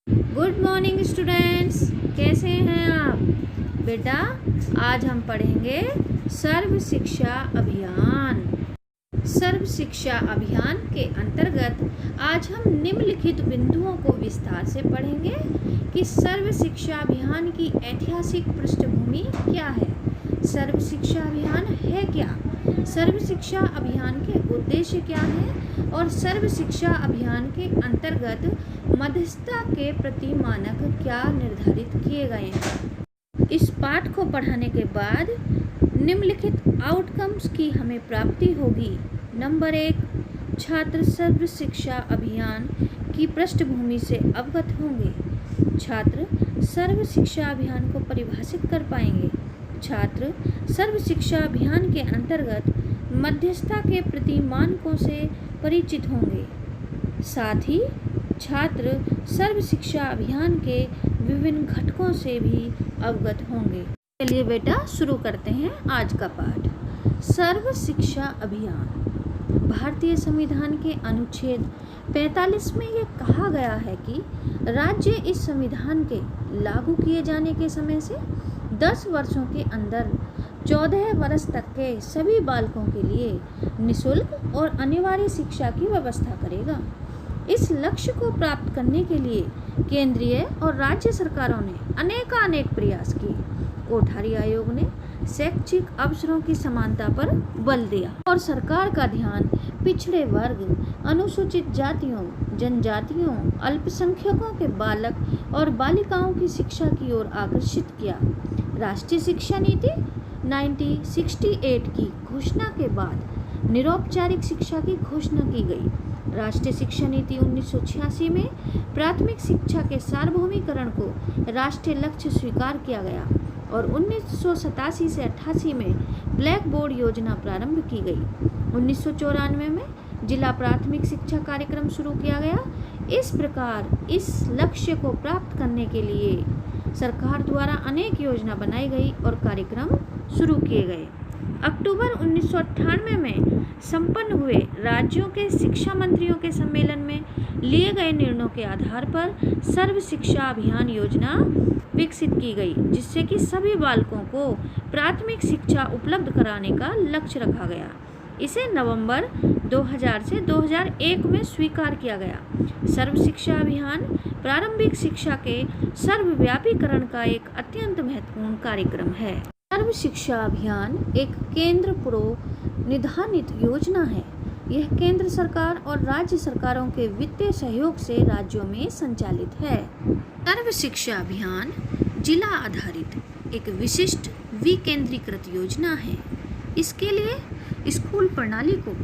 Good morning students, कैसे हैं आप? बेटा, आज हम पढ़ेंगे सर्व शिक्षा अभियान। सर्व शिक्षा अभियान के अंतर्गत आज हम निम्नलिखित बिंदुओं को विस्तार से पढ़ेंगे कि सर्व शिक्षा अभियान की ऐतिहासिक पृष्ठभूमि क्या है, सर्व शिक्षा अभियान है क्या, सर्व शिक्षा अभियान के उद्देश्य क्या हैं और सर्व शिक्षा अभियान के अंतर्गत मध्यस्थता के प्रति मानक क्या निर्धारित किए गए हैं। इस पाठ को पढ़ने के बाद निम्नलिखित आउटकम्स की हमें प्राप्ति होगी। नंबर 1, छात्र सर्व शिक्षा अभियान की पृष्ठभूमि से अवगत होंगे। छात्र सर्व शिक्षा अभियान को परिभाषित कर पाएंगे। छात्र सर्व शिक्षा अभियान के अंतर्गत मध्यस्थता के प्रति मानकों से परिचित होंगे। साथ ही छात्र सर्व शिक्षा अभियान के विभिन्न घटकों से भी अवगत होंगे। चलिए बेटा, शुरू करते हैं आज का पाठ। सर्व शिक्षा अभियान। भारतीय संविधान के अनुच्छेद 45 में ये कहा गया है कि राज्य इस संविधान के लागू किए जाने के समय से 10 वर्षों के अंदर 14 वर्ष तक के सभी बालकों के लिए निःशुल्क और अनिवार्य शिक्षा की व्यवस्था करेगा। इस लक्ष्य को प्राप्त करने के लिए केंद्रीय और राज्य सरकारों ने अनेक प्रयास किए। कोठारी आयोग ने शैक्षिक अवसरों की समानता पर बल दिया और सरकार का ध्यान पिछड़े वर्ग, अनुसूचित जातियों, जनजातियों, अल्पसंख्यकों के बालक और बालिकाओं की शिक्षा की ओर आकर्षित किया। राष्ट्रीय शिक्षा नीति 1968 की घोषणा के बाद निरौपचारिक शिक्षा की घोषणा की गई। राष्ट्रीय शिक्षा नीति 1986 में प्राथमिक शिक्षा के सार्वभौमिकरण को राष्ट्रीय लक्ष्य स्वीकार किया गया और 1987 से 88 में ब्लैक बोर्ड योजना प्रारंभ की गई। 1994 में जिला प्राथमिक शिक्षा कार्यक्रम शुरू किया गया। इस प्रकार इस लक्ष्य को प्राप्त करने के लिए सरकार द्वारा अनेक योजना बनाई गई और कार्यक्रम शुरू किए गए। अक्टूबर 1998 में संपन्न हुए राज्यों के शिक्षा मंत्रियों के सम्मेलन में लिए गए निर्णयों के आधार पर सर्व शिक्षा अभियान योजना विकसित की गई, जिससे कि सभी बालकों को प्राथमिक शिक्षा उपलब्ध कराने का लक्ष्य रखा गया। इसे नवंबर 2000 से 2001 में स्वीकार किया गया। सर्व शिक्षा अभियान प्रारंभिक शिक्षा के सर्वव्यापीकरण का एक अत्यंत महत्वपूर्ण कार्यक्रम है। सर्व शिक्षा अभियान एक केंद्र निधानित योजना है। यह केंद्र सरकार और राज्य सरकारों के वित्तीय सहयोग से राज्यों में संचालित है। सर्व शिक्षा अभियान जिला आधारित एक विशिष्ट विकेंद्रीकृत योजना है। इसके लिए स्कूल प्रणाली को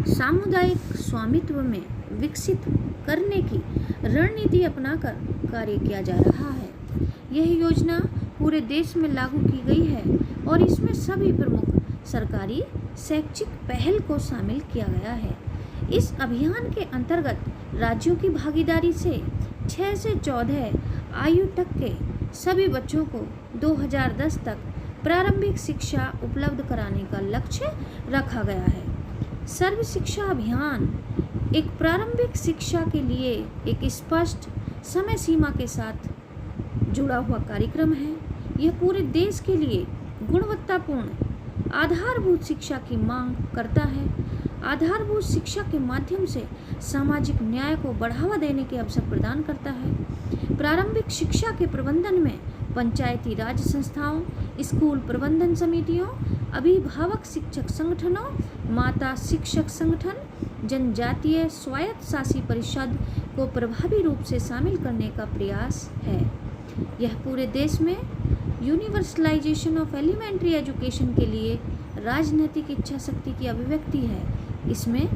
सामुदायिक स्वामित्व में विकसित करने की रणनीति अपनाकर कार्य किया जा रहा है। यह योजना पूरे देश में लागू की गई है और इसमें सभी प्रमुख सरकारी शैक्षिक पहल को शामिल किया गया है। इस अभियान के अंतर्गत राज्यों की भागीदारी से 6 से 14 आयु तक के सभी बच्चों को 2010 तक प्रारंभिक शिक्षा उपलब्ध कराने का लक्ष्य रखा गया है। सर्व शिक्षा अभियान एक प्रारंभिक शिक्षा के लिए एक स्पष्ट समय सीमा के साथ जुड़ा हुआ कार्यक्रम है। यह पूरे देश के लिए गुणवत्तापूर्ण आधारभूत शिक्षा की मांग करता है। आधारभूत शिक्षा के माध्यम से सामाजिक न्याय को बढ़ावा देने के अवसर प्रदान करता है। प्रारंभिक शिक्षा के प्रबंधन में पंचायती राज संस्थाओं, स्कूल प्रबंधन समितियों, अभिभावक शिक्षक संगठनों, माता शिक्षक संगठन, जनजातीय स्वायत्त शासी परिषद को प्रभावी रूप से शामिल करने का प्रयास है। यह पूरे देश में यूनिवर्सलाइजेशन ऑफ एलिमेंट्री एजुकेशन के लिए राजनीतिक इच्छा शक्ति की अभिव्यक्ति है। इसमें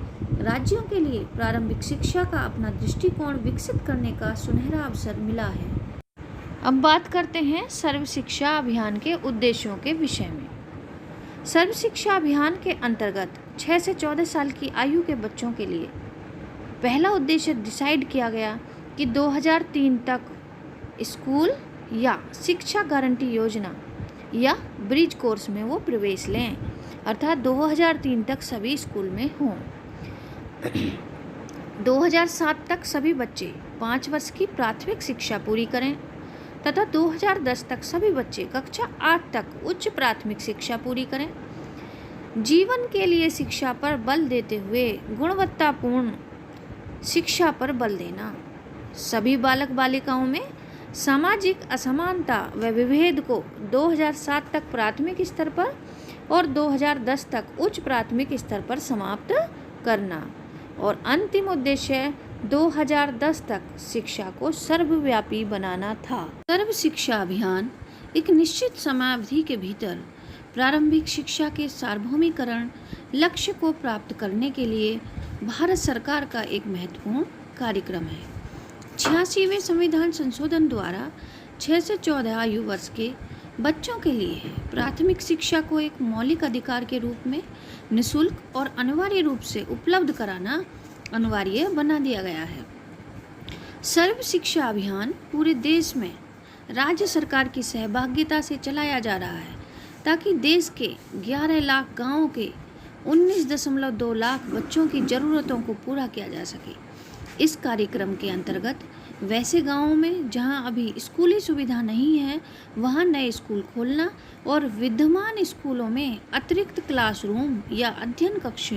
राज्यों के लिए प्रारंभिक शिक्षा का अपना दृष्टिकोण विकसित करने का सुनहरा अवसर मिला है। अब बात करते हैं सर्व शिक्षा अभियान के उद्देश्यों के विषय में। सर्व शिक्षा अभियान के अंतर्गत 6 से 14 साल की आयु के बच्चों के लिए पहला उद्देश्य डिसाइड किया गया कि 2003 तक स्कूल या शिक्षा गारंटी योजना या ब्रिज कोर्स में वो प्रवेश लें, अर्थात 2003 तक सभी स्कूल में हों। 2007 तक सभी बच्चे 5 वर्ष की प्राथमिक शिक्षा पूरी करें तथा 2010 तक सभी बच्चे कक्षा 8 तक उच्च प्राथमिक शिक्षा पूरी करें। जीवन के लिए शिक्षा पर बल देते हुए गुणवत्तापूर्ण शिक्षा पर बल देना। सभी बालक बालिकाओं में सामाजिक असमानता व विभेद को 2007 तक प्राथमिक स्तर पर और 2010 तक उच्च प्राथमिक स्तर पर समाप्त करना। और अंतिम उद्देश्य 2010 तक शिक्षा को सर्वव्यापी बनाना था। सर्व शिक्षा अभियान एक निश्चित समयावधि के भीतर प्रारंभिक शिक्षा के सार्वभौमिकरण लक्ष्य को प्राप्त करने के लिए भारत सरकार का एक महत्वपूर्ण कार्यक्रम है। 86वें संविधान संशोधन द्वारा 6 से 14 आयु वर्ष के बच्चों के लिए प्राथमिक शिक्षा को एक मौलिक अधिकार के रूप में निःशुल्क और अनिवार्य रूप से उपलब्ध कराना अनिवार्य बना दिया गया है। सर्व शिक्षा अभियान पूरे देश में राज्य सरकार की सहभागिता से चलाया जा रहा है ताकि देश के 11 लाख गाँवों के 19.2 लाख बच्चों की ज़रूरतों को पूरा किया जा सके। इस कार्यक्रम के अंतर्गत वैसे गांवों में जहां अभी स्कूली सुविधा नहीं है वहां नए स्कूल खोलना और विद्यमान स्कूलों में अतिरिक्त क्लासरूम या अध्ययन कक्ष,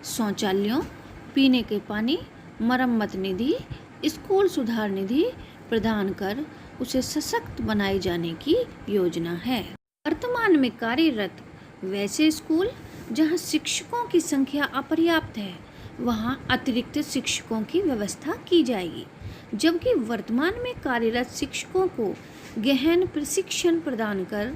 शौचालयों, पीने के पानी, मरम्मत निधि, स्कूल सुधार निधि प्रदान कर उसे सशक्त बनाए जाने की योजना है। वर्तमान में कार्यरत वैसे स्कूल जहां शिक्षकों की संख्या अपर्याप्त है वहां अतिरिक्त शिक्षकों की व्यवस्था की जाएगी, जबकि वर्तमान में कार्यरत शिक्षकों को गहन प्रशिक्षण प्रदान कर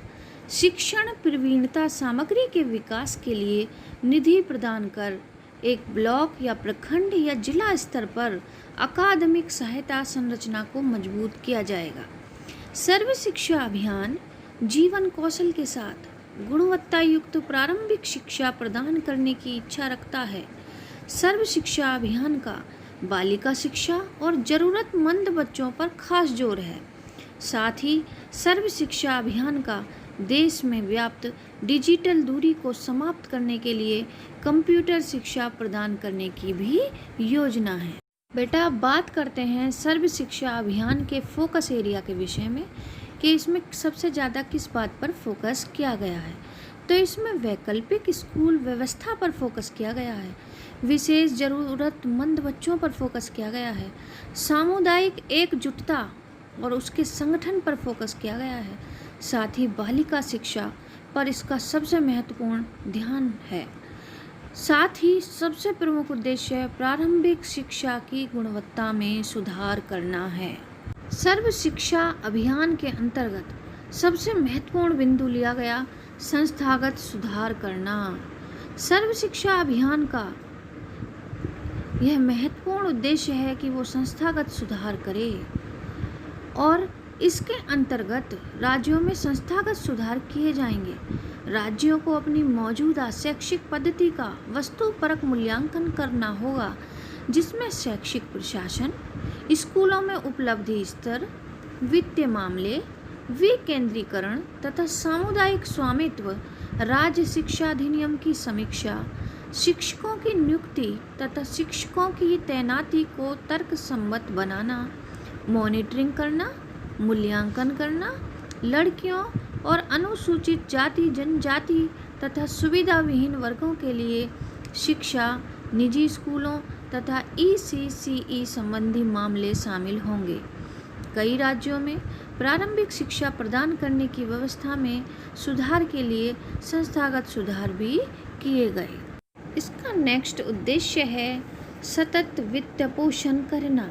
शिक्षण प्रवीणता सामग्री के विकास के लिए निधि प्रदान कर एक ब्लॉक या प्रखंड या जिला स्तर पर अकादमिक सहायता संरचना को मजबूत किया जाएगा। सर्व शिक्षा अभियान जीवन कौशल के साथ गुणवत्ता युक्त प्रारंभिक शिक्षा प्रदान करने की इच्छा रखता है। सर्व शिक्षा अभियान का बालिका शिक्षा और ज़रूरतमंद बच्चों पर खास जोर है। साथ ही सर्व शिक्षा अभियान का देश में व्याप्त डिजिटल दूरी को समाप्त करने के लिए कंप्यूटर शिक्षा प्रदान करने की भी योजना है। बेटा, अब बात करते हैं सर्व शिक्षा अभियान के फोकस एरिया के विषय में कि इसमें सबसे ज़्यादा किस बात पर फोकस किया गया है। तो इसमें वैकल्पिक स्कूल व्यवस्था पर फोकस किया गया है, विशेष ज़रूरतमंद बच्चों पर फोकस किया गया है, सामुदायिक एकजुटता और उसके संगठन पर फोकस किया गया है। साथ ही बालिका शिक्षा पर इसका सबसे महत्वपूर्ण ध्यान है। साथ ही सबसे प्रमुख उद्देश्य प्रारंभिक शिक्षा की गुणवत्ता में सुधार करना है। सर्व शिक्षा अभियान के अंतर्गत सबसे महत्वपूर्ण बिंदु लिया गया संस्थागत सुधार करना। सर्व शिक्षा अभियान का यह महत्वपूर्ण उद्देश्य है कि वो संस्थागत सुधार करे और इसके अंतर्गत राज्यों में संस्थागत सुधार किए जाएंगे। राज्यों को अपनी मौजूदा शैक्षिक पद्धति का वस्तुपरक मूल्यांकन करना होगा, जिसमें शैक्षिक प्रशासन, स्कूलों में उपलब्धि स्तर, वित्तीय मामले, विकेंद्रीकरण तथा सामुदायिक स्वामित्व, राज्य शिक्षा अधिनियम की समीक्षा, शिक्षकों की नियुक्ति तथा शिक्षकों की तैनाती को तर्कसम्मत बनाना, मॉनिटरिंग करना, मूल्यांकन करना, लड़कियों और अनुसूचित जाति जनजाति तथा सुविधा विहीन वर्गों के लिए शिक्षा, निजी स्कूलों तथा ECCE संबंधी मामले शामिल होंगे। कई राज्यों में प्रारंभिक शिक्षा प्रदान करने की व्यवस्था में सुधार के लिए संस्थागत सुधार भी किए गए। इसका नेक्स्ट उद्देश्य है सतत वित्त पोषण करना।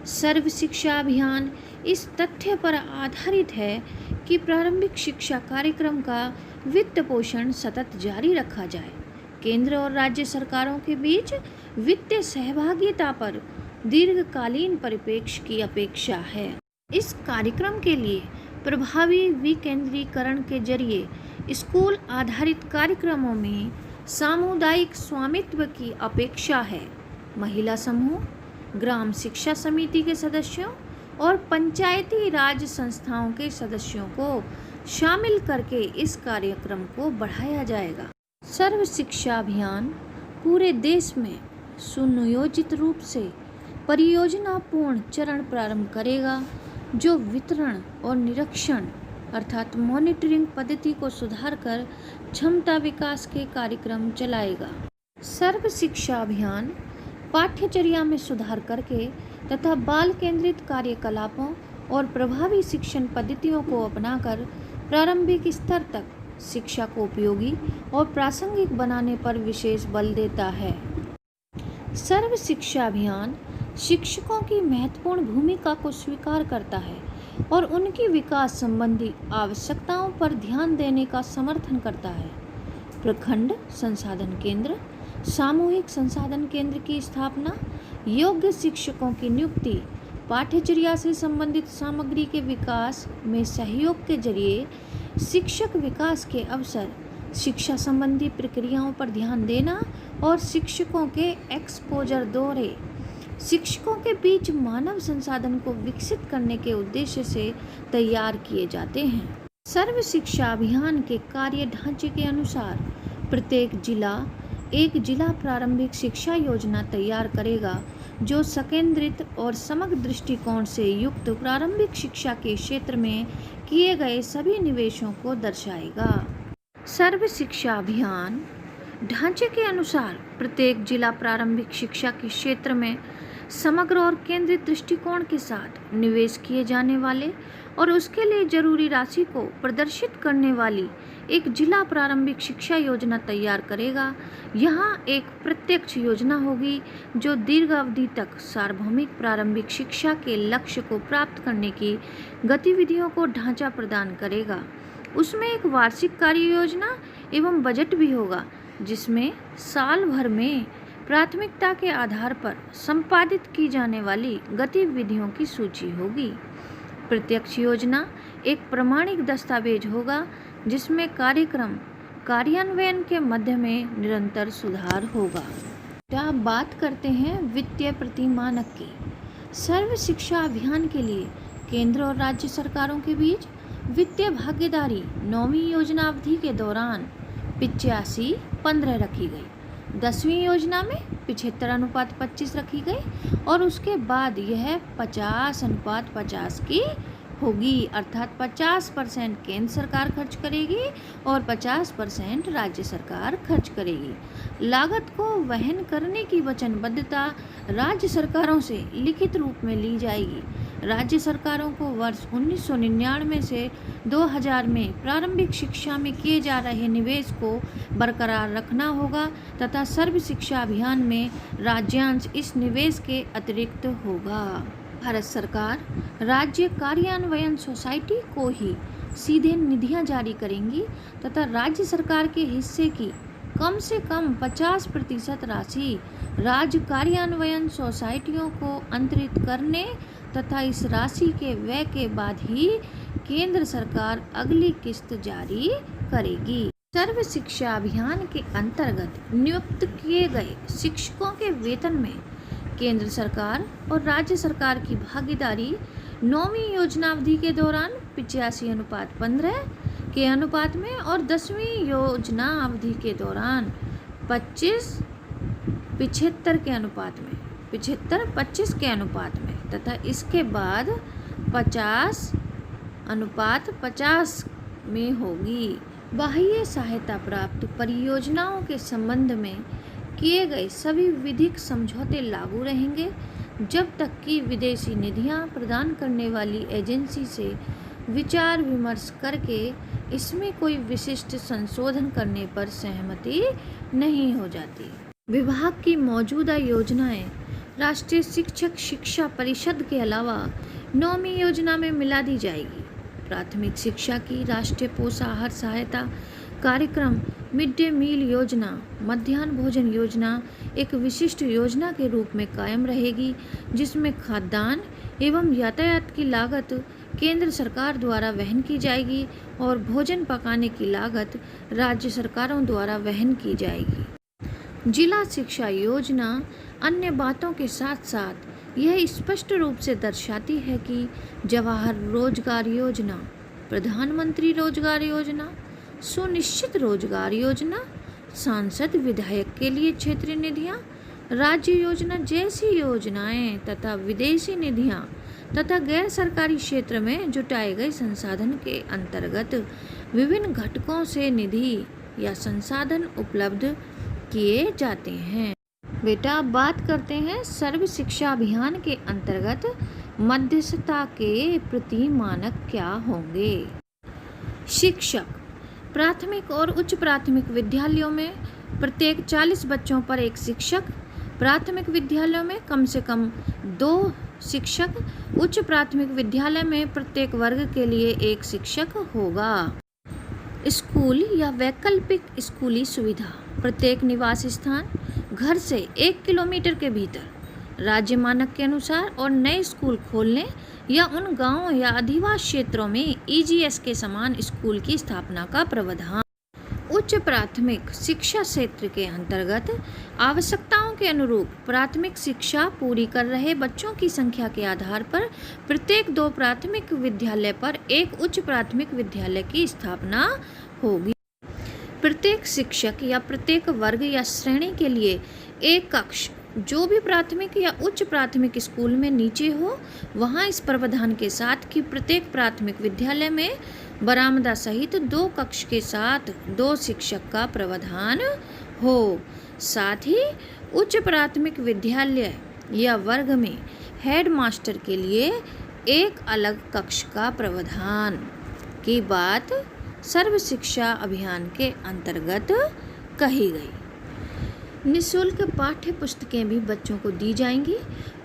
सर्व शिक्षा अभियान इस तथ्य पर आधारित है कि प्रारंभिक शिक्षा कार्यक्रम का वित्त पोषण सतत जारी रखा जाए। केंद्र और राज्य सरकारों के बीच वित्तीय सहभागिता पर दीर्घकालीन परिप्रेक्ष्य की अपेक्षा है। इस कार्यक्रम के लिए प्रभावी विकेंद्रीकरण के जरिए स्कूल आधारित कार्यक्रमों में सामुदायिक स्वामित्व की अपेक्षा है। महिला समूह, ग्राम शिक्षा समिति के सदस्यों और पंचायती राज संस्थाओं के सदस्यों को शामिल करके इस कार्यक्रम को बढ़ाया जाएगा। सर्व शिक्षा अभियान पूरे देश में सुनियोजित रूप से परियोजना पूर्ण चरण प्रारंभ करेगा, जो वितरण और निरीक्षण अर्थात मॉनिटरिंग पद्धति को सुधार कर क्षमता विकास के कार्यक्रम चलाएगा। सर्व शिक्षा अभियान पाठ्यचर्या में सुधार करके तथा बाल केंद्रित कार्यकलापों और प्रभावी शिक्षण पद्धतियों को अपनाकर प्रारंभिक स्तर तक शिक्षा को उपयोगी और प्रासंगिक बनाने पर विशेष बल देता है। सर्व शिक्षा अभियान शिक्षकों की महत्वपूर्ण भूमिका को स्वीकार करता है और उनकी विकास संबंधी आवश्यकताओं पर ध्यान देने का समर्थन करता है। प्रखंड संसाधन केंद्र, सामूहिक संसाधन केंद्र की स्थापना, योग्य शिक्षकों की नियुक्ति, पाठ्यचर्या से संबंधित सामग्री के विकास में सहयोग के जरिए शिक्षक विकास के अवसर, शिक्षा संबंधी प्रक्रियाओं पर ध्यान देना और शिक्षकों के एक्सपोजर दौरे शिक्षकों के बीच मानव संसाधन को विकसित करने के उद्देश्य से तैयार किए जाते हैं। सर्व शिक्षा अभियान के कार्य ढांचे के अनुसार प्रत्येक जिला एक जिला प्रारंभिक शिक्षा योजना तैयार करेगा, जो संकेंद्रित और समग्र दृष्टिकोण से युक्त प्रारंभिक शिक्षा के क्षेत्र में किए गए सभी निवेशों को दर्शाएगा। सर्व शिक्षा अभियान ढांचे के अनुसार प्रत्येक जिला प्रारंभिक शिक्षा के क्षेत्र में समग्र और केंद्रित दृष्टिकोण के साथ निवेश किए जाने वाले और उसके लिए जरूरी राशि को प्रदर्शित करने वाली एक जिला प्रारंभिक शिक्षा योजना तैयार करेगा। यहाँ एक प्रत्यक्ष योजना होगी जो दीर्घ अवधि तक सार्वभौमिक प्रारंभिक शिक्षा के लक्ष्य को प्राप्त करने की गतिविधियों को ढांचा प्रदान करेगा। उसमें एक वार्षिक कार्य योजना एवं बजट भी होगा, जिसमें साल भर में प्राथमिकता के आधार पर संपादित की जाने वाली गतिविधियों की सूची होगी। प्रत्यक्ष योजना एक प्रमाणिक दस्तावेज होगा, जिसमें कार्यक्रम कार्यान्वयन के मध्य में निरंतर सुधार होगा। अब बात करते हैं वित्तीय प्रतिमानक की। सर्व शिक्षा अभियान के लिए केंद्र और राज्य सरकारों के बीच वित्तीय भागीदारी 9वीं योजना अवधि के दौरान 85-15 रखी गई। 10वीं योजना में 75:25 रखी गई और उसके बाद यह 50:50 की होगी, अर्थात 50% केंद्र सरकार खर्च करेगी और 50% राज्य सरकार खर्च करेगी। लागत को वहन करने की वचनबद्धता राज्य सरकारों से लिखित रूप में ली जाएगी। राज्य सरकारों को वर्ष 1999 से 2000 में प्रारंभिक शिक्षा में किए जा रहे निवेश को बरकरार रखना होगा तथा सर्व शिक्षा अभियान में राज्यांश इस निवेश के अतिरिक्त होगा। भारत सरकार राज्य कार्यान्वयन सोसाइटी को ही सीधे निधियां जारी करेंगी तथा राज्य सरकार के हिस्से की कम से कम 50% राशि राज्य कार्यान्वयन सोसाइटियों को अंतरित करने तथा इस राशि के व्यय के बाद ही केंद्र सरकार अगली किस्त जारी करेगी। सर्व शिक्षा अभियान के अंतर्गत नियुक्त किए गए शिक्षकों के वेतन में केंद्र सरकार और राज्य सरकार की भागीदारी 9वीं योजना अवधि के दौरान 85:15 के अनुपात में और 10वीं योजना अवधि के दौरान 75 के अनुपात में 75-25 के अनुपात में तथा इसके बाद 50:50 में होगी। बाह्य सहायता प्राप्त परियोजनाओं के संबंध में किए गए सभी विधिक समझौते लागू रहेंगे जब तक कि विदेशी निधियां प्रदान करने वाली एजेंसी से विचार विमर्श करके इसमें कोई विशिष्ट संशोधन करने पर सहमति नहीं हो जाती। विभाग की मौजूदा योजनाएं राष्ट्रीय शिक्षक शिक्षा परिषद के अलावा 9वीं योजना में मिला दी जाएगी। प्राथमिक शिक्षा की राष्ट्रीय पोषाहार सहायता कार्यक्रम मिड डे मील योजना, मध्याह्न भोजन योजना एक विशिष्ट योजना के रूप में कायम रहेगी, जिसमें खाद्यान्न एवं यातायात की लागत केंद्र सरकार द्वारा वहन की जाएगी और भोजन पकाने की लागत राज्य सरकारों द्वारा वहन की जाएगी। जिला शिक्षा योजना अन्य बातों के साथ साथ यह स्पष्ट रूप से दर्शाती है कि जवाहर रोजगार योजना, प्रधानमंत्री रोजगार योजना, सुनिश्चित रोजगार योजना, सांसद विधायक के लिए क्षेत्रीय निधियां, राज्य योजना जैसी योजनाएं तथा विदेशी निधियां तथा गैर सरकारी क्षेत्र में जुटाए गए संसाधन के अंतर्गत विभिन्न घटकों से निधि या संसाधन उपलब्ध किए जाते हैं। बेटा अब बात करते हैं सर्व शिक्षा अभियान के अंतर्गत मध्यस्थता के प्रति मानक क्या होंगे। शिक्षक प्राथमिक और उच्च प्राथमिक विद्यालयों में प्रत्येक 40 बच्चों पर एक शिक्षक, प्राथमिक विद्यालयों में कम से कम 2 शिक्षक, उच्च प्राथमिक विद्यालय में प्रत्येक वर्ग के लिए एक शिक्षक होगा। स्कूल या वैकल्पिक स्कूली सुविधा प्रत्येक निवास स्थान घर से 1 किलोमीटर के भीतर राज्य मानक के अनुसार और नए स्कूल खोलने या उन गांवों या अधिवास क्षेत्रों में EGS के समान स्कूल की स्थापना का प्रावधान। उच्च प्राथमिक शिक्षा क्षेत्र के अंतर्गत आवश्यकताओं के अनुरूप प्राथमिक शिक्षा पूरी कर रहे बच्चों की संख्या के आधार पर प्रत्येक 2 प्राथमिक विद्यालय पर एक उच्च प्राथमिक विद्यालय की स्थापना होगी। प्रत्येक शिक्षक या प्रत्येक वर्ग या श्रेणी के लिए एक कक्ष जो भी प्राथमिक या उच्च प्राथमिक स्कूल में नीचे हो वहां इस प्रावधान के साथ कि प्रत्येक प्राथमिक विद्यालय में बरामदा सहित 2 कक्ष के साथ 2 शिक्षक का प्रावधान हो। साथ ही उच्च प्राथमिक विद्यालय या वर्ग में हेड मास्टर के लिए एक अलग कक्ष का प्रावधान की बात सर्व शिक्षा अभियान के अंतर्गत कही गई। निःशुल्क पाठ्य पुस्तकें भी बच्चों को दी जाएंगी।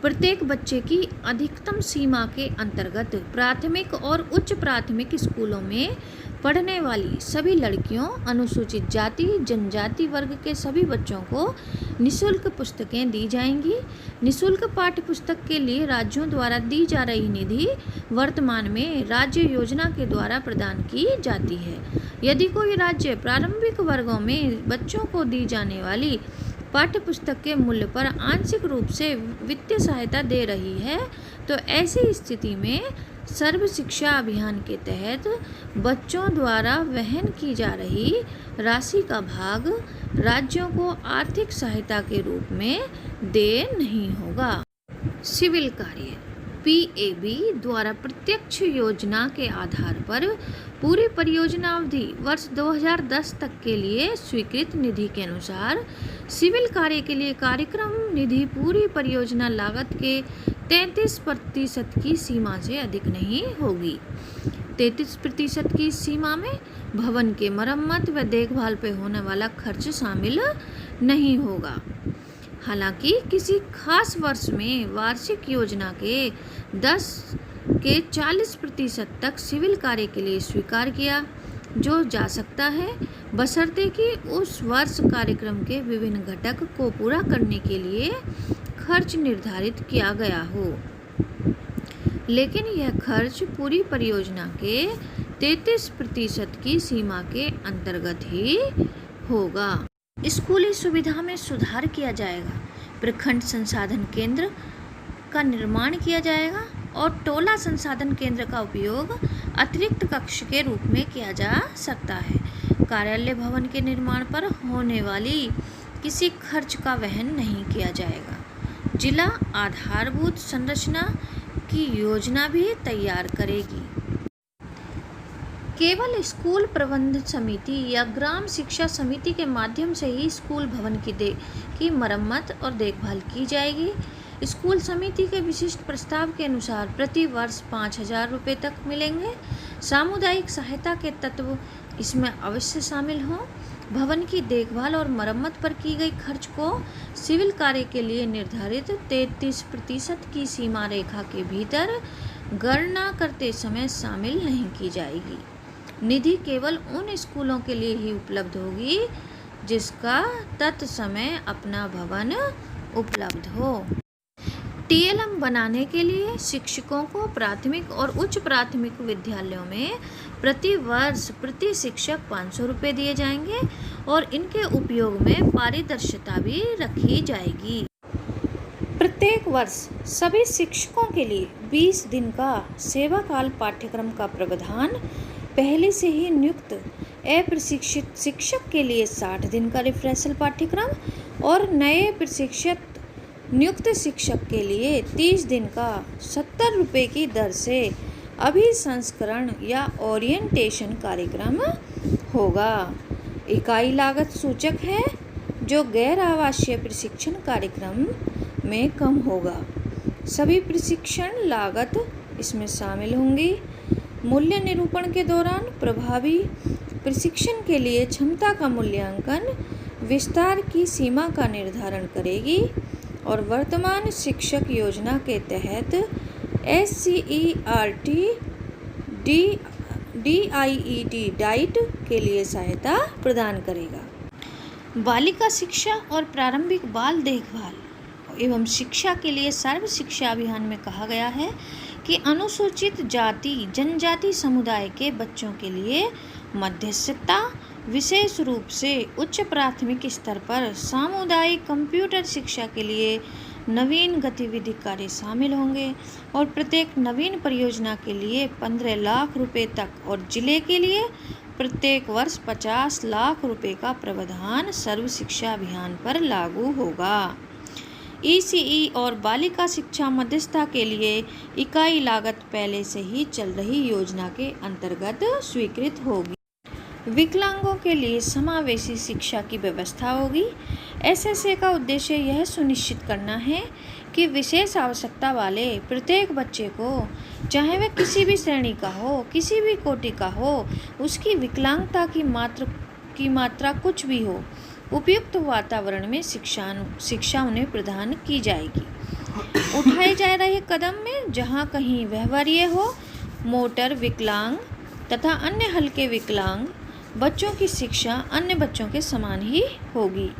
प्रत्येक बच्चे की अधिकतम सीमा के अंतर्गत प्राथमिक और उच्च प्राथमिक स्कूलों में पढ़ने वाली सभी लड़कियों, अनुसूचित जाति जनजाति वर्ग के सभी बच्चों को निःशुल्क पुस्तकें दी जाएंगी। निःशुल्क पाठ्य पुस्तक के लिए राज्यों द्वारा दी जा रही निधि वर्तमान में राज्य योजना के द्वारा प्रदान की जाती है। यदि कोई राज्य प्रारंभिक वर्गों में बच्चों को दी जाने वाली पाठ्य पुस्तक के मूल्य पर आंशिक रूप से वित्तीय सहायता दे रही है तो ऐसी स्थिति में सर्व शिक्षा अभियान के तहत बच्चों द्वारा वहन की जा रही राशि का भाग राज्यों को आर्थिक सहायता के रूप में देय नहीं होगा। सिविल कार्य PAB द्वारा प्रत्यक्ष योजना के आधार पर पूरी परियोजना अवधि वर्ष 2010 तक के लिए स्वीकृत निधि के अनुसार सिविल कार्य के लिए कार्यक्रम निधि पूरी परियोजना लागत के 33% की सीमा से अधिक नहीं होगी। 33% की सीमा में भवन के मरम्मत व देखभाल पर होने वाला खर्च शामिल नहीं होगा। हालांकि किसी खास वर्ष में वार्षिक योजना के 10 के 40% तक सिविल कार्य के लिए स्वीकार किया जो जा सकता है बशर्ते कि उस वर्ष कार्यक्रम के विभिन्न घटक को पूरा करने के लिए खर्च निर्धारित किया गया हो, लेकिन यह खर्च पूरी परियोजना के 33% की सीमा के अंतर्गत ही होगा। स्कूली सुविधा में सुधार किया जाएगा। प्रखंड संसाधन केंद्र का निर्माण किया जाएगा और टोला संसाधन केंद्र का उपयोग अतिरिक्त कक्ष के रूप में किया जा सकता है। कार्यालय भवन के निर्माण पर होने वाली किसी खर्च का वहन नहीं किया जाएगा। जिला आधारभूत संरचना की योजना भी तैयार करेगी। केवल स्कूल प्रबंध समिति या ग्राम शिक्षा समिति के माध्यम से ही स्कूल भवन की मरम्मत और देखभाल की जाएगी। स्कूल समिति के विशिष्ट प्रस्ताव के अनुसार प्रति वर्ष 5,000 रुपये तक मिलेंगे। सामुदायिक सहायता के तत्व इसमें अवश्य शामिल हों। भवन की देखभाल और मरम्मत पर की गई खर्च को सिविल कार्य के लिए निर्धारित 33% की सीमा रेखा के भीतर गणना करते समय शामिल नहीं की जाएगी। निधि केवल उन स्कूलों के लिए ही उपलब्ध होगी जिसका तत्समय अपना भवन उपलब्ध हो। TLM बनाने के लिए शिक्षकों को प्राथमिक और उच्च प्राथमिक विद्यालयों में प्रति वर्ष प्रति शिक्षक 500 रुपये दिए जाएंगे और इनके उपयोग में पारदर्शिता भी रखी जाएगी। प्रत्येक वर्ष सभी शिक्षकों के लिए 20 दिन का सेवाकाल पाठ्यक्रम का प्रावधान, पहले से ही नियुक्त अप्रशिक्षित शिक्षक के लिए 60 दिन का रिफ्रेशल पाठ्यक्रम और नए प्रशिक्षित नियुक्त शिक्षक के लिए 30 दिन का 70 रुपये की दर से अभिसंस्करण या ओरिएंटेशन कार्यक्रम होगा। इकाई लागत सूचक है जो गैर आवासीय प्रशिक्षण कार्यक्रम में कम होगा। सभी प्रशिक्षण लागत इसमें शामिल होंगी। मूल्य निरूपण के दौरान प्रभावी प्रशिक्षण के लिए क्षमता का मूल्यांकन विस्तार की सीमा का निर्धारण करेगी और वर्तमान शिक्षक योजना के तहत SCERT DIET डाइट के लिए सहायता प्रदान करेगा। बालिका शिक्षा और प्रारंभिक बाल देखभाल एवं शिक्षा के लिए सर्व शिक्षा अभियान में कहा गया है कि अनुसूचित जाति जनजाति समुदाय के बच्चों के लिए मध्यस्थता, विशेष रूप से उच्च प्राथमिक स्तर पर सामुदायिक कंप्यूटर शिक्षा के लिए नवीन गतिविधि कार्य शामिल होंगे और प्रत्येक नवीन परियोजना के लिए 15 लाख रुपए तक और जिले के लिए प्रत्येक वर्ष 50 लाख रुपए का प्रावधान सर्व शिक्षा अभियान पर लागू होगा। ECE और बालिका शिक्षा मध्यस्थता के लिए इकाई लागत पहले से ही चल रही योजना के अंतर्गत स्वीकृत होगी। विकलांगों के लिए समावेशी शिक्षा की व्यवस्था होगी। SSA का उद्देश्य यह सुनिश्चित करना है कि विशेष आवश्यकता वाले प्रत्येक बच्चे को, चाहे वह किसी भी श्रेणी का हो, किसी भी कोटि का हो, उसकी विकलांगता की मात्रा कुछ भी हो, उपयुक्त वातावरण में शिक्षा उन्हें प्रदान की जाएगी। उठाए जा रहे कदम में जहाँ कहीं व्यवहार्य हो, मोटर विकलांग तथा अन्य हल्के विकलांग बच्चों की शिक्षा अन्य बच्चों के समान ही होगी।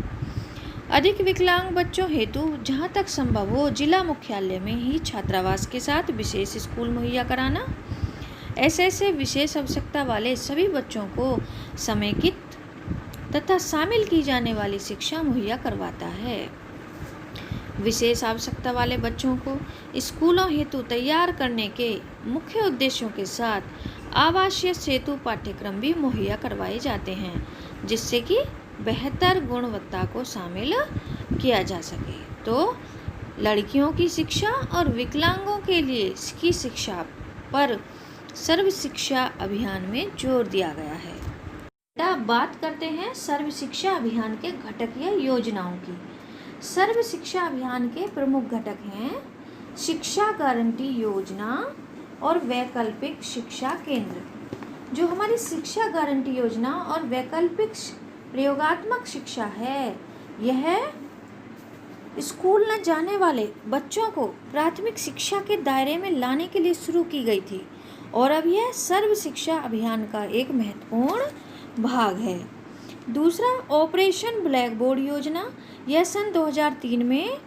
अधिक विकलांग बच्चों हेतु जहाँ तक संभव हो जिला मुख्यालय में ही छात्रावास के साथ विशेष स्कूल मुहैया कराना। SSA विशेष आवश्यकता वाले सभी बच्चों को समेकित तथा शामिल की जाने वाली शिक्षा मुहैया करवाता है। विशेष आवश्यकता वाले बच्चों को स्कूलों हेतु तैयार करने के मुख्य उद्देश्यों के साथ आवासीय सेतु पाठ्यक्रम भी मुहैया करवाए जाते हैं, जिससे कि बेहतर गुणवत्ता को शामिल किया जा सके। तो लड़कियों की शिक्षा और विकलांगों के लिए की शिक्षा पर सर्व शिक्षा अभियान में जोर दिया गया है। अब बात करते हैं सर्व शिक्षा अभियान के घटक या योजनाओं की। सर्व शिक्षा अभियान के प्रमुख घटक हैं शिक्षा गारंटी योजना और वैकल्पिक शिक्षा केंद्र। जो हमारी शिक्षा गारंटी योजना और वैकल्पिक प्रयोगात्मक शिक्षा है, यह स्कूल न जाने वाले बच्चों को प्राथमिक शिक्षा के दायरे में लाने के लिए शुरू की गई थी और अब यह सर्व शिक्षा अभियान का एक महत्वपूर्ण भाग है। दूसरा, ऑपरेशन ब्लैक बोर्ड योजना। यह सन 2003 में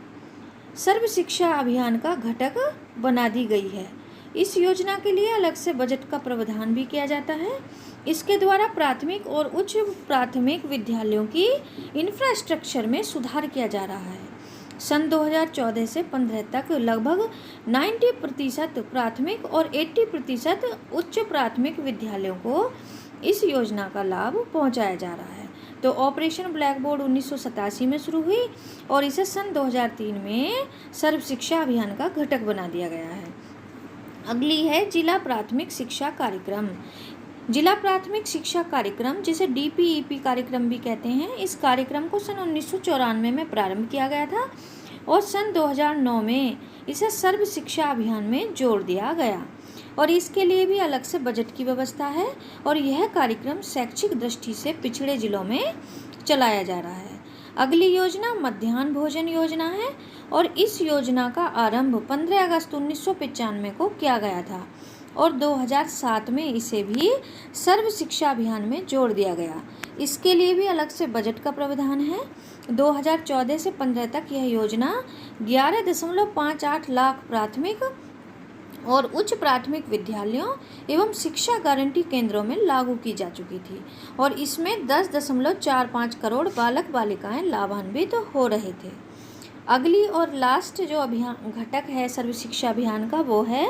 सर्व शिक्षा अभियान का घटक बना दी गई है। इस योजना के लिए अलग से बजट का प्रावधान भी किया जाता है। इसके द्वारा प्राथमिक और उच्च प्राथमिक विद्यालयों की इंफ्रास्ट्रक्चर में सुधार किया जा रहा है। सन 2014 से 15 तक लगभग 90% प्राथमिक और 80% उच्च प्राथमिक विद्यालयों को इस योजना का लाभ पहुंचाया जा रहा है। तो ऑपरेशन ब्लैक बोर्ड 1987 में शुरू हुई और इसे सन 2003 में सर्व शिक्षा अभियान का घटक बना दिया गया है। अगली है जिला प्राथमिक शिक्षा कार्यक्रम। जिला प्राथमिक शिक्षा कार्यक्रम, जिसे DPEP कार्यक्रम भी कहते हैं, इस कार्यक्रम को सन 1994 में प्रारंभ किया गया था और सन 2009 में इसे सर्व शिक्षा अभियान में जोड़ दिया गया और इसके लिए भी अलग से बजट की व्यवस्था है और यह कार्यक्रम शैक्षिक दृष्टि से पिछड़े जिलों में चलाया जा रहा है। अगली योजना मध्याह्न भोजन योजना है और इस योजना का आरंभ 15 अगस्त 1995 को किया गया था और 2007 में इसे भी सर्व शिक्षा अभियान में जोड़ दिया गया। इसके लिए भी अलग से बजट का प्रावधान है। 2014 से 15 तक यह योजना 11.58 लाख प्राथमिक और उच्च प्राथमिक विद्यालयों एवं शिक्षा गारंटी केंद्रों में लागू की जा चुकी थी और इसमें 10.45 करोड़ बालक बालिकाएं लाभान्वित हो रहे थे। अगली और लास्ट जो अभियान घटक है सर्व शिक्षा अभियान का, वो है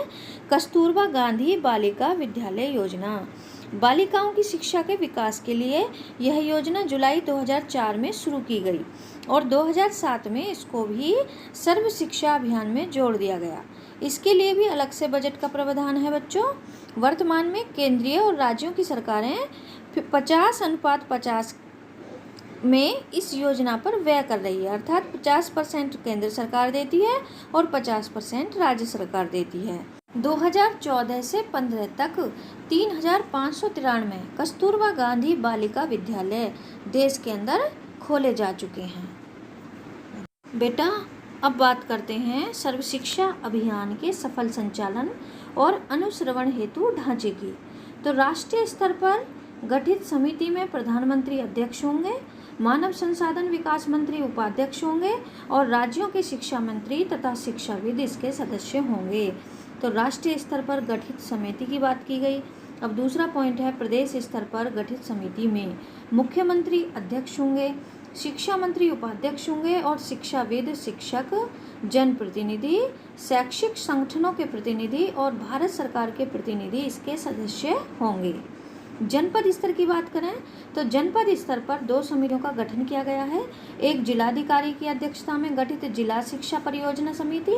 कस्तूरबा गांधी बालिका विद्यालय योजना। बालिकाओं की शिक्षा के विकास के लिए यह योजना जुलाई 2004 में शुरू की गई और 2007 में इसको भी सर्व शिक्षा अभियान में जोड़ दिया गया। इसके लिए भी अलग से बजट का प्रावधान है बच्चों। वर्तमान में केंद्रीय और राज्यों की सरकारें 50:50 में इस योजना पर व्यय कर रही है, अर्थात 50% केंद्र सरकार देती है और 50% राज्य सरकार देती है। 2014 से 15 तक 3,593 कस्तूरबा गांधी बालिका विद्यालय देश के अंदर खोले जा चुके हैं। बेटा अब बात करते हैं सर्व शिक्षा अभियान के सफल संचालन और अनुश्रवण हेतु ढांचे की। तो राष्ट्रीय स्तर पर गठित समिति में प्रधानमंत्री अध्यक्ष होंगे, मानव संसाधन विकास मंत्री उपाध्यक्ष होंगे और राज्यों के शिक्षा मंत्री तथा शिक्षाविद इसके सदस्य होंगे। तो राष्ट्रीय स्तर पर गठित समिति की बात की गई। अब दूसरा पॉइंट है प्रदेश स्तर पर गठित समिति में मुख्यमंत्री अध्यक्ष होंगे, शिक्षा मंत्री उपाध्यक्ष होंगे और शिक्षाविद, शिक्षक, जनप्रतिनिधि, शैक्षिक संगठनों के प्रतिनिधि और भारत सरकार के प्रतिनिधि इसके सदस्य होंगे। जनपद स्तर की बात करें तो जनपद स्तर पर 2 समितियों का गठन किया गया है। एक जिलाधिकारी की अध्यक्षता में गठित जिला शिक्षा परियोजना समिति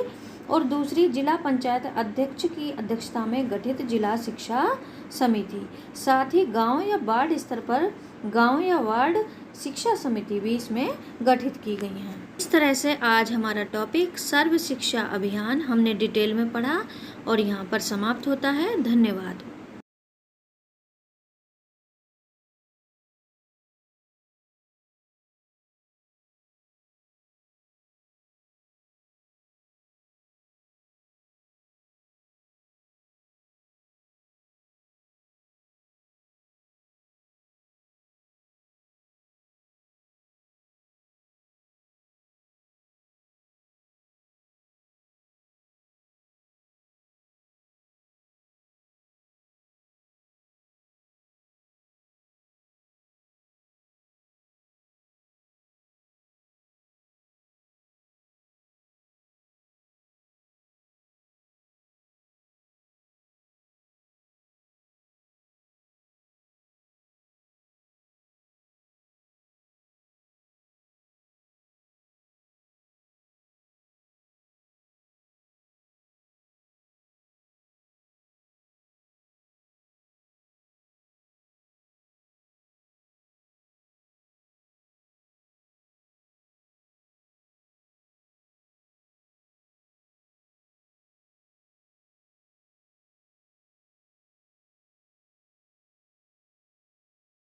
और दूसरी जिला पंचायत अध्यक्ष की अध्यक्षता में गठित जिला शिक्षा समिति। साथ ही गांव या वार्ड स्तर पर गांव या वार्ड शिक्षा समिति भी इसमें गठित की गई हैं। इस तरह से आज हमारा टॉपिक सर्व शिक्षा अभियान हमने डिटेल में पढ़ा और यहाँ पर समाप्त होता है। धन्यवाद।